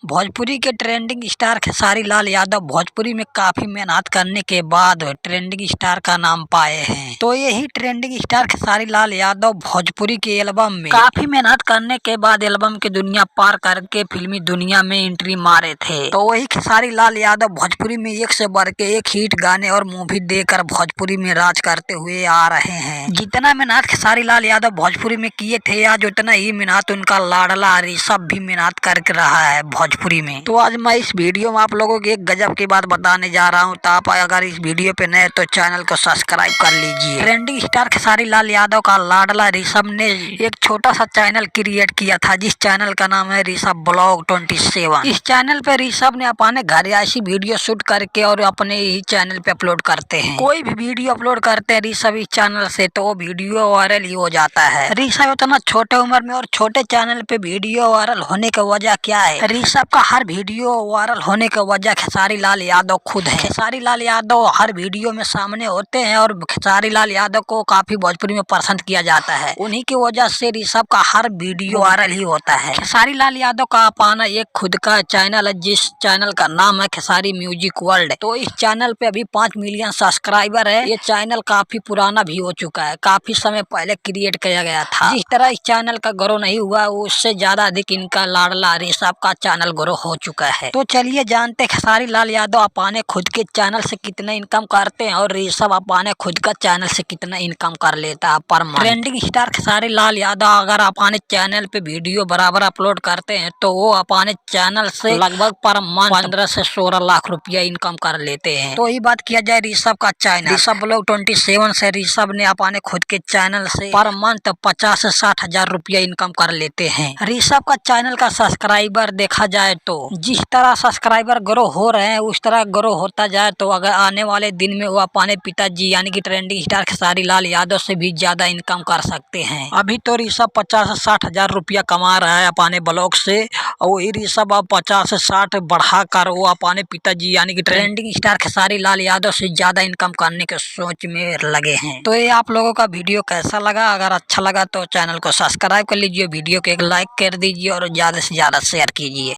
भोजपुरी के trending star Khesari Lal Yadav Bhojpuri में काफी मेहनत करने के बाद ट्रेंडिंग स्टार का नाम पाए हैं। तो यही ट्रेंडिंग स्टार खेसारी लाल यादव भोजपुरी के एल्बम में काफी मेहनत करने के बाद एल्बम की दुनिया पार करके फिल्मी दुनिया में एंट्री मारे थे। तो वही खेसारी लाल यादव भोजपुरी में एक से बढ़ के एक हिट गाने और मूवी देकर भोजपुरी में राज करते हुए आ रहे हैं। जितना मेहनत खेसारी लाल यादव भोजपुरी में किए थे, आज उतना ही मेहनत उनका लाडला ऋषभ भी मेहनत करके रहा है भोजपुरी में। तो आज मैं इस वीडियो में आप लोगों को एक गजब की बात बताने जा रहा हूँ। तो आप अगर इस वीडियो पे नए तो चैनल को सब्सक्राइब कर लीजिए। ट्रेंडिंग स्टार खेसारी लाल यादव का लाडला ऋषभ ने एक छोटा सा चैनल क्रिएट किया था, जिस चैनल का नाम है ऋषभ ब्लॉग 27। इस चैनल पे ऋषभ ने अपने घर ऐसी वीडियो शूट करके और अपने ही चैनल पे अपलोड करते हैं। कोई भी वीडियो अपलोड करते हैं ऋषभ इस चैनल से तो वो वीडियो वायरल ही हो जाता है। ऋषभ इतना छोटे उम्र में और छोटे चैनल पे वीडियो वायरल होने की वजह क्या है? ऋषभ का हर वीडियो वायरल होने की वजह खेसारी लाल यादव खुद है। खेसारी लाल यादव हर वीडियो में सामने होते हैं और खेसारी लाल यादव को काफी भोजपुरी में पसंद किया जाता है। उन्हीं की वजह से ऋषभ का हर वीडियो वायरल ही होता है। खेसारी लाल यादव का अपना एक खुद का चैनल है, जिस चैनल का नाम है खेसारी म्यूजिक वर्ल्ड। तो इस चैनल पे अभी 5 मिलियन सब्सक्राइबर है। ये चैनल काफी पुराना भी हो चुका है, काफी समय पहले क्रिएट किया गया था। जिस तरह इस चैनल का ग्रो नहीं हुआ, उससे ज्यादा अधिक इनका लाडला ऋषभ का चैनल ग्रो हो चुका है। तो चलिए जानते खेसारी लाल यादव अपने खुद के चैनल से कितना इनकम करते हैं और ऋषभ अपने खुद का चैनल से कितना इनकम कर लेता है per month. Trending star Khesari Lal Yadav अगर अपने चैनल पे वीडियो बराबर अपलोड करते हैं तो वो अपने चैनल से लगभग पर मंथ 15 से 16 लाख रुपया इनकम कर लेते हैं। तो ये बात किया जाए ऋषभ का चैनल ऋषभ ब्लॉग 27 से ऋषभ ने अपने खुद के चैनल से पर मंथ 50 से 60 हजार रुपया इनकम कर लेते हैं। ऋषभ का चैनल का सब्सक्राइबर देखा जाए तो जिस तरह सब्सक्राइबर ग्रो हो रहे हैं उस तरह ग्रो होता जाए तो अगर आने वाले दिन में वो अपने पिताजी यानी कि ट्रेंडिंग स्टार खेसारी लाल यादव से भी ज्यादा इनकम कर सकते हैं। अभी तो ऋषभ 50 से 60 हजार रुपया कमा रहा है अपने ब्लॉग से, और वही ऋषभ अब 50 से 60 बढ़ा कर वो अपने पिताजी यानी कि ट्रेंडिंग स्टार खेसारी लाल यादव से ज्यादा इनकम करने के सोच में लगे हैं। तो ये आप लोगों का वीडियो कैसा लगा? अगर अच्छा लगा तो चैनल को सब्सक्राइब कर लीजिए, वीडियो को एक लाइक कर दीजिए और ज्यादा से ज्यादा शेयर कीजिए।